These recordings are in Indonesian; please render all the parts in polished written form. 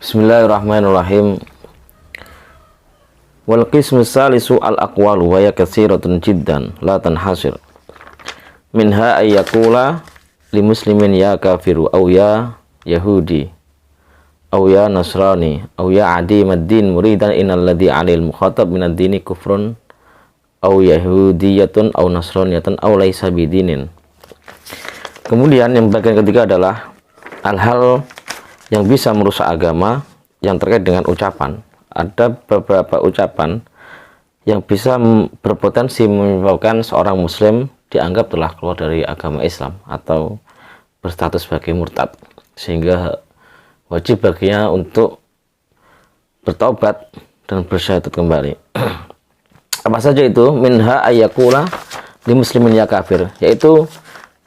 Bismillahirrahmanirrahim. Wal qismu salisu al aqwalu wa ya katsiratun jiddan la tanhasir. Minha ay yaqula li muslimin ya kafiru aw ya yahudi aw ya nasrani aw ya adimad din muridan innal ladzi 'alil mukhatab minad dini kufrun aw yahudiyatun aw nasraniyatun aw laisa bidinin. Kemudian yang bagian ketiga adalah hal-hal yang bisa merusak agama yang terkait dengan ucapan. Ada beberapa ucapan yang bisa berpotensi menyebabkan seorang muslim dianggap telah keluar dari agama Islam atau berstatus sebagai murtad, sehingga wajib baginya untuk bertaubat dan bersyahadat kembali. Apa saja itu? Minha ayyakula li muslimin ya kafir, yaitu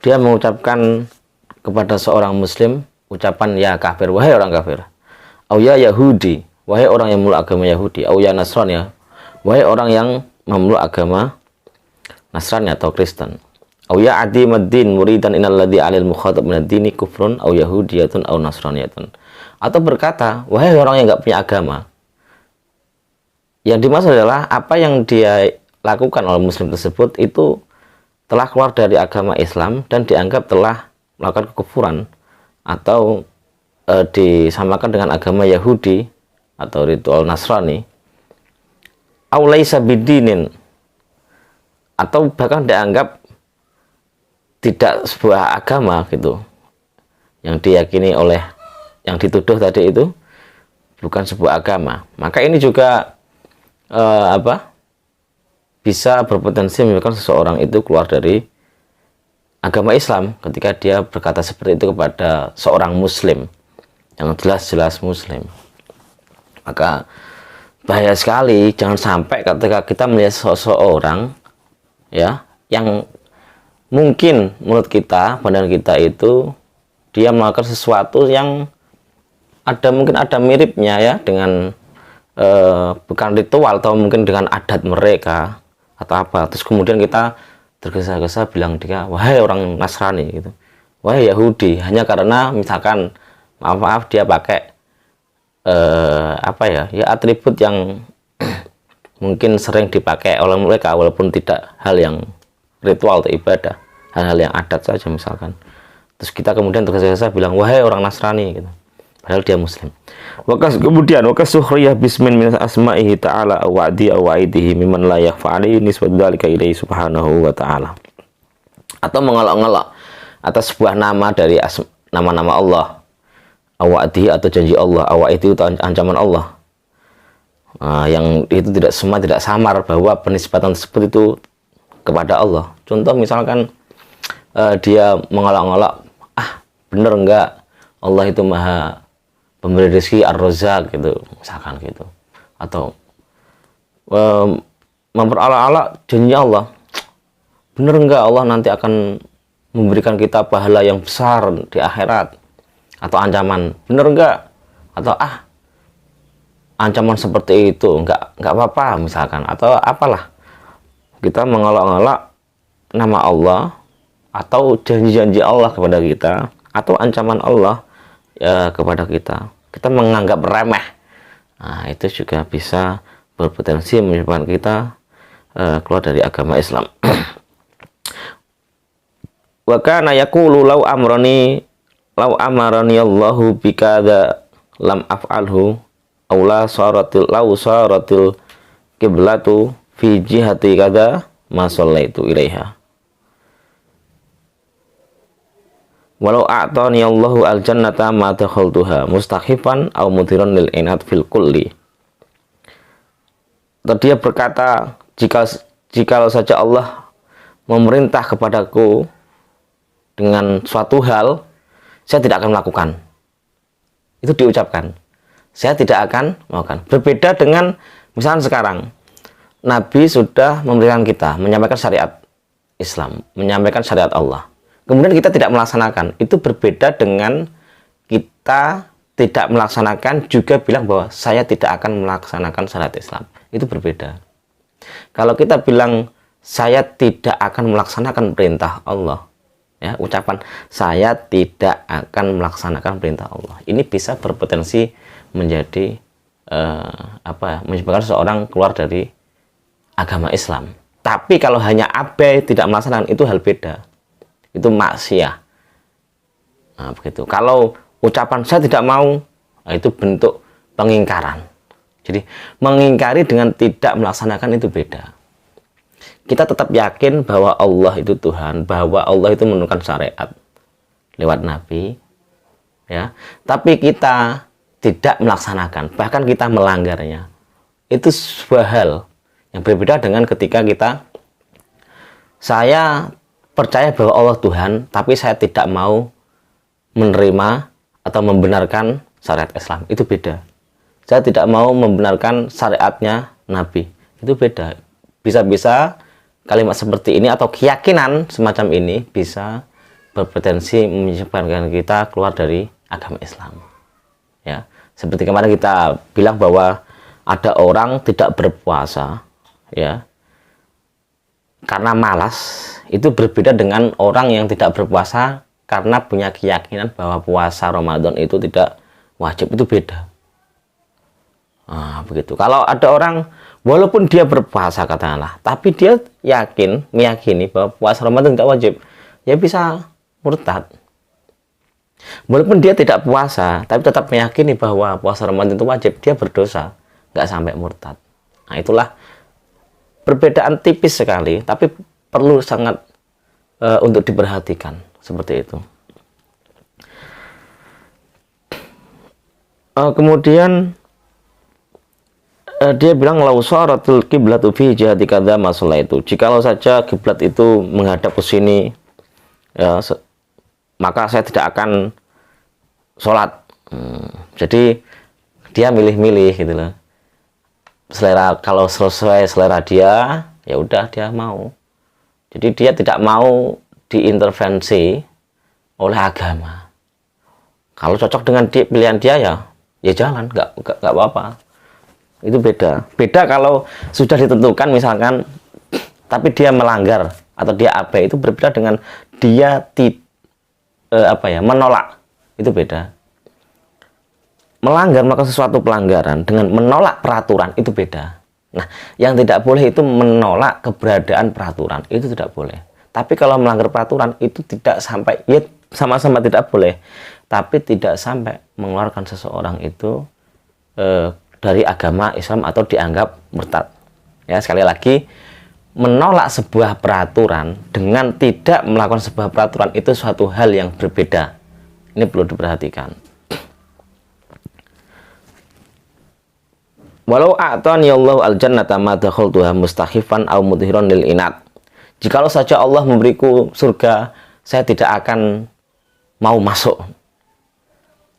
dia mengucapkan kepada seorang muslim ucapan ya kafir, wahai orang kafir. Au ya Yahudi, wahai orang yang memeluk agama Yahudi. Au ya Nasrani, wahai orang yang memeluk agama Nasrani atau Kristen. Au ya adimaddin muridan innal ladzi 'alil mukhatab minad dini kufrun au yahudiyatun au nasraniyatun. Atau berkata, wahai orang yang enggak punya agama. Yang dimaksud adalah apa yang dia lakukan oleh muslim tersebut itu telah keluar dari agama Islam dan dianggap telah melakukan kekufuran atau disamakan dengan agama Yahudi atau ritual Nasrani, au laisa bidinin, atau bahkan dianggap tidak sebuah agama gitu, yang diyakini oleh yang dituduh tadi itu bukan sebuah agama. Maka ini juga bisa berpotensi menyebabkan seseorang itu keluar dari agama Islam ketika dia berkata seperti itu kepada seorang muslim yang jelas-jelas muslim. Maka bahaya sekali, jangan sampai ketika kita melihat seseorang ya yang mungkin menurut kita, pandangan kita itu dia melakukan sesuatu yang mungkin ada miripnya ya dengan bukan ritual atau mungkin dengan adat mereka atau apa, terus kemudian kita tergesa-gesa bilang dia wahai orang Nasrani gitu, wahai Yahudi, hanya karena misalkan maaf dia pakai atribut yang mungkin sering dipakai oleh mereka walaupun tidak hal yang ritual atau ibadah, hal-hal yang adat saja misalkan. Terus kita kemudian tergesa-gesa bilang wahai orang Nasrani gitu, padahal dia muslim. Kemudian wakasuhriyah bismin min asma'ihi ta'ala aw wa'di aw wa'idihi mimman la yakhfa 'alaihi nisbatu dzalika ilaihi subhanahu wa ta'ala. Atau mengelak-ngelak atas sebuah nama dari nama-nama Allah, aw wa'dihi atau janji Allah, aw wa'idihi itu ancaman Allah. Yang itu tidak samar bahwa penisbatan tersebut itu kepada Allah. Contoh misalkan dia mengelak-ngelak, bener enggak Allah itu maha pemberi rezeki ar-razzaq gitu, misalkan gitu. Atau memperalak-alak janji Allah, bener enggak Allah nanti akan memberikan kita pahala yang besar di akhirat, atau ancaman, bener enggak, atau ancaman seperti itu enggak apa-apa misalkan, atau apalah, kita mengelak-ngelak nama Allah atau janji-janji Allah kepada kita atau ancaman Allah kepada kita menganggap remeh. Itu juga bisa berpotensi menyebabkan kita keluar dari agama Islam. Wa kana yaqulu law amarani Allahu bikadza lam af'alhu aw la saratil qiblatu fi jihati kadza ma shallaitu ilaiha. Walau a'tani Allahu al-jannata ma dakhaltuha mustakhifan aw mudhiran lil inat fil kulli. Atau dia berkata, jika saja Allah memerintah kepadaku dengan suatu hal, saya tidak akan melakukan. Itu diucapkan. Saya tidak akan melakukan. Berbeda dengan misalnya sekarang Nabi sudah memberikan kita menyampaikan syariat Islam, menyampaikan syariat Allah. Kemudian kita tidak melaksanakan, itu berbeda dengan kita tidak melaksanakan juga bilang bahwa saya tidak akan melaksanakan syariat Islam. Itu berbeda. Kalau kita bilang saya tidak akan melaksanakan perintah Allah, Ya, ucapan saya tidak akan melaksanakan perintah Allah ini bisa berpotensi menjadi menyebabkan seseorang keluar dari agama Islam. Tapi kalau hanya abai tidak melaksanakan itu hal beda, itu maksiat. Nah, begitu. Kalau ucapan saya tidak mau, nah, itu bentuk pengingkaran. Jadi mengingkari dengan tidak melaksanakan itu beda. Kita tetap yakin bahwa Allah itu Tuhan, bahwa Allah itu menurunkan syariat lewat Nabi, ya. Tapi kita tidak melaksanakan, bahkan kita melanggarnya. Itu sebuah hal yang berbeda dengan ketika saya percaya bahwa Allah Tuhan, tapi saya tidak mau menerima atau membenarkan syariat Islam. Itu beda. Saya tidak mau membenarkan syariatnya Nabi. Itu beda. Bisa-bisa kalimat seperti ini atau keyakinan semacam ini bisa berpotensi menyebabkan kita keluar dari agama Islam. Ya, seperti kemarin kita bilang bahwa ada orang tidak berpuasa, ya, karena malas. Itu berbeda dengan orang yang tidak berpuasa karena punya keyakinan bahwa puasa Ramadan itu tidak wajib. Itu beda. Nah, begitu. Kalau ada orang walaupun dia berpuasa katakanlah, tapi dia meyakini bahwa puasa Ramadan tidak wajib, ya bisa murtad. Walaupun dia tidak puasa, tapi tetap meyakini bahwa puasa Ramadan itu wajib, dia berdosa, nggak sampai murtad. Nah, itulah perbedaan tipis sekali, tapi perlu sangat untuk diperhatikan seperti itu. Kemudian dia bilang lausaratul kiblatu fi jihati kadza masalah itu. Jikalau saja kiblat itu menghadap ke sini, ya, maka saya tidak akan sholat. Jadi dia milih-milih gitu loh. Kalau sesuai selera dia, ya udah dia mau. Jadi dia tidak mau diintervensi oleh agama. Kalau cocok dengan pilihan dia ya jalan, nggak apa-apa. Itu beda. Beda kalau sudah ditentukan misalkan, tapi dia melanggar atau dia abai, itu berbeda dengan dia menolak. Itu beda. Melanggar, melakukan sesuatu pelanggaran dengan menolak peraturan itu beda. Nah, yang tidak boleh itu menolak keberadaan peraturan, itu tidak boleh. Tapi kalau melanggar peraturan itu tidak sampai, ya sama-sama tidak boleh, tapi tidak sampai mengeluarkan seseorang itu dari agama Islam atau dianggap murtad. Ya, sekali lagi, menolak sebuah peraturan dengan tidak melakukan sebuah peraturan itu suatu hal yang berbeda. Ini perlu diperhatikan. Walau a'tani Allahu al-jannata ma dakhaltuha mustakhifan aw mudhiran lil inat. Jikalau saja Allah memberiku surga, saya tidak akan mau masuk.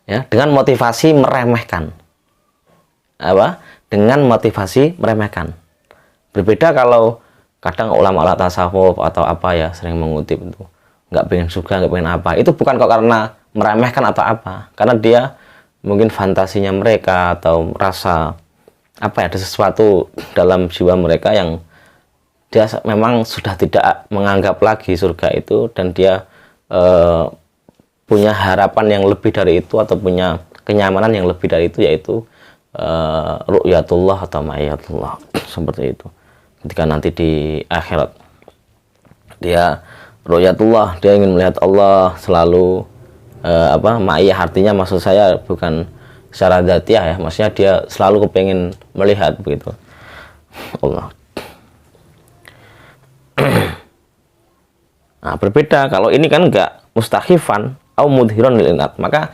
Ya, dengan motivasi meremehkan. Dengan motivasi meremehkan. Berbeda kalau kadang ulama tasawuf atau sering mengutip itu nggak pengen surga, nggak pengen apa. Itu bukan kok karena meremehkan atau apa, karena dia mungkin fantasinya mereka atau rasa ada sesuatu dalam jiwa mereka yang dia memang sudah tidak menganggap lagi surga itu, dan dia punya harapan yang lebih dari itu atau punya kenyamanan yang lebih dari itu, yaitu ru'yatullah atau ma'iyatullah seperti itu. Ketika nanti di akhirat dia ru'yatullah, dia ingin melihat Allah selalu. Ma'iyah artinya maksud saya bukan secara dzatiyah ya, maksudnya dia selalu kepengen melihat begitu Allah. Nah, berbeda kalau ini kan enggak mustakhifan au mudhiran lil inat, maka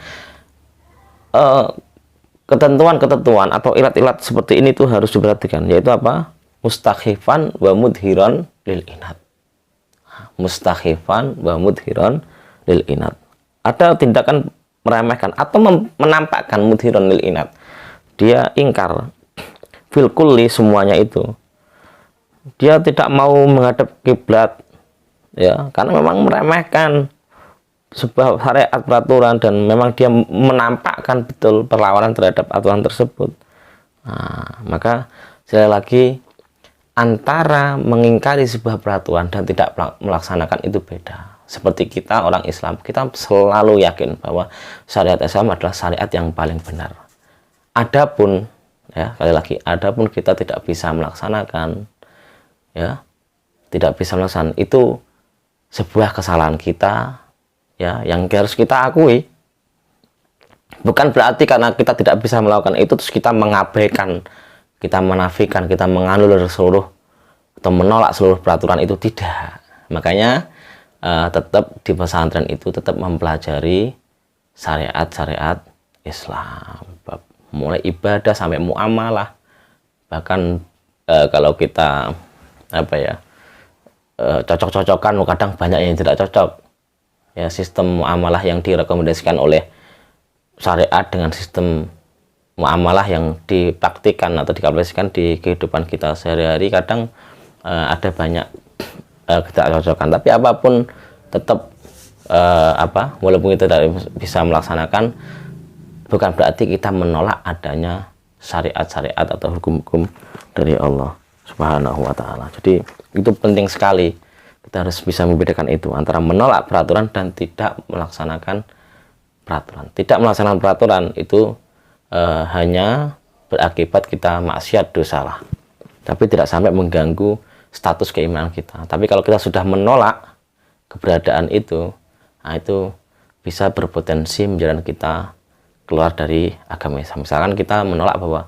ketentuan-ketentuan atau ilat-ilat seperti ini tuh harus diperhatikan, yaitu apa? Mustakhifan wa mudhiran lil inat. Mustakhifan wa mudhiran lil inat. Ada tindakan meremehkan atau menampakkan mudhiran lil inat. Dia ingkar fil kulli, semuanya itu. Dia tidak mau menghadap kiblat, ya, karena memang meremehkan sebuah syariat peraturan dan memang dia menampakkan betul perlawanan terhadap aturan tersebut. Nah, maka sekali lagi, antara mengingkari sebuah peraturan dan tidak melaksanakan itu beda. seperti kita orang Islam, kita selalu yakin bahwa syariat Islam adalah syariat yang paling benar. Adapun ya, sekali lagi, adapun kita tidak bisa melaksanakan, ya, tidak bisa melaksanakan, itu sebuah kesalahan kita, ya, yang harus kita akui. Bukan berarti karena kita tidak bisa melakukan itu terus kita mengabaikan, kita menafikan, kita menganulir seluruh atau menolak seluruh peraturan itu, tidak. Makanya tetap di pesantren itu tetap mempelajari syariat-syariat Islam, mulai ibadah sampai muamalah. Bahkan kalau kita cocok-cocokan, kadang banyak yang tidak cocok. Ya, sistem muamalah yang direkomendasikan oleh syariat dengan sistem muamalah yang dipraktikkan atau diaplikasikan di kehidupan kita sehari-hari, kadang ada banyak ketidakcocokan. Tapi apapun tetap walaupun kita tidak bisa melaksanakan, bukan berarti kita menolak adanya syariat-syariat atau hukum-hukum dari Allah Subhanahu wa Ta'ala. Jadi itu penting sekali, kita harus bisa membedakan itu antara menolak peraturan dan tidak melaksanakan peraturan. Tidak melaksanakan peraturan itu hanya berakibat kita maksiat, dosa lah, tapi tidak sampai mengganggu status keimanan kita. Tapi kalau kita sudah menolak keberadaan itu, nah itu bisa berpotensi menjadikan kita keluar dari agama Islam. Misalkan kita menolak bahwa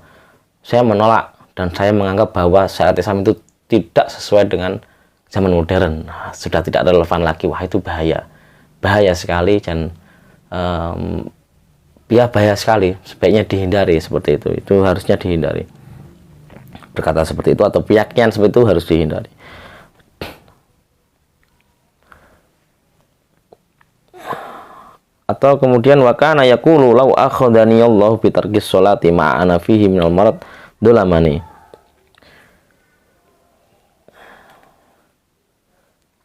saya menolak dan saya menganggap bahwa syariat Islam itu tidak sesuai dengan zaman modern, sudah tidak relevan lagi. Wah, itu bahaya, bahaya sekali, dan ya bahaya sekali, sebaiknya dihindari. Seperti itu harusnya dihindari. Berkata seperti itu atau keyakinan seperti itu harus dihindari. Atau kemudian wakana yaqulu law akhadani Allah bi tarkis sholati ma ana fihi minal marad dolamani.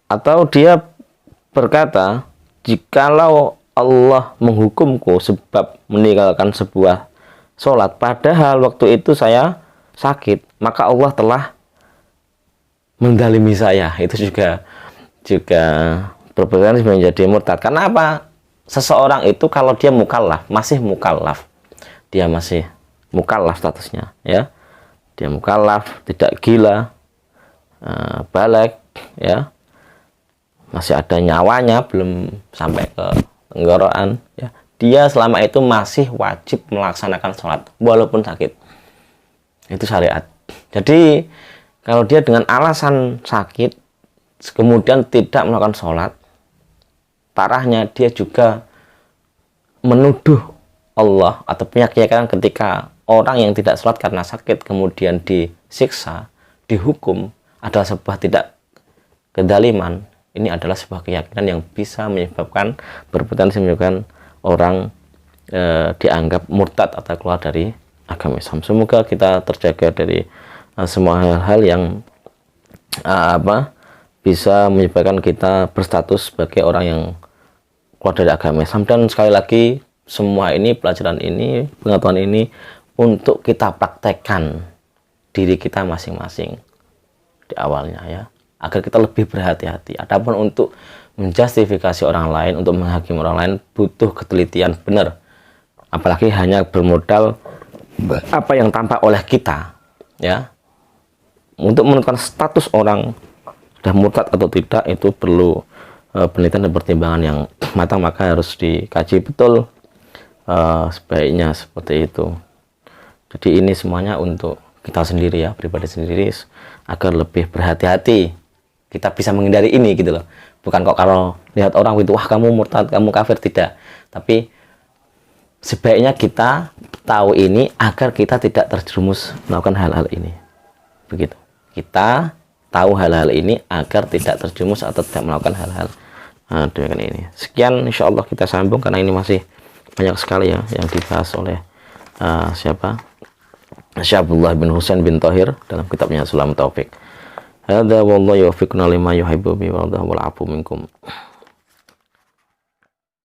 Atau dia berkata, jikalau Allah menghukumku sebab meninggalkan sebuah sholat padahal waktu itu saya sakit, maka Allah telah mendalimi saya. Itu juga berpotensi menjadi murtad. Karena apa? Seseorang itu kalau dia mukallaf, masih mukallaf, dia masih mukallaf statusnya, ya, dia mukallaf, tidak gila, baligh, ya, masih ada nyawanya, belum sampai ke tenggorokan, ya, dia selama itu masih wajib melaksanakan sholat walaupun sakit. Itu syariat. Jadi kalau dia dengan alasan sakit kemudian tidak melakukan sholat, parahnya dia juga menuduh Allah atau punya keyakinan ketika orang yang tidak sholat karena sakit kemudian disiksa, dihukum, adalah sebuah tidak kedaliman. Ini adalah sebuah keyakinan yang bisa menyebabkan, berpotensi menyebabkan orang dianggap murtad atau keluar dari agama Islam. Semoga kita terjaga dari semua hal-hal yang bisa menyebabkan kita berstatus sebagai orang yang keluar dari agama Islam. Dan sekali lagi, semua ini, pelajaran ini, pengetahuan ini untuk kita praktekkan diri kita masing-masing di awalnya, ya, agar kita lebih berhati-hati. Adapun untuk menjustifikasi orang lain, untuk menghakimi orang lain, butuh ketelitian benar, apalagi hanya bermodal apa yang tampak oleh kita, ya. Untuk menentukan status orang sudah murtad atau tidak itu perlu penelitian dan pertimbangan yang matang, maka harus dikaji betul sebaiknya seperti itu. Jadi ini semuanya untuk kita sendiri, ya, pribadi sendiri, agar lebih berhati-hati. Kita bisa menghindari ini, gitu loh. Bukan kok kalau lihat orang itu, wah kamu murtad, kamu kafir, tidak. Tapi sebaiknya kita tahu ini agar kita tidak terjerumus melakukan hal-hal ini. Begitu. Kita tahu hal-hal ini agar tidak terjerumus atau tidak melakukan hal-hal demikian ini. Sekian, insya Allah kita sambung karena ini masih banyak sekali, ya, yang dibahas oleh siapa? Syekh Abdullah bin Husain bin Thahir dalam kitabnya Sulam Taufik. Hadza wallahu yuwaffiquna lima yuhibbu wa yarda wal 'afu minkum.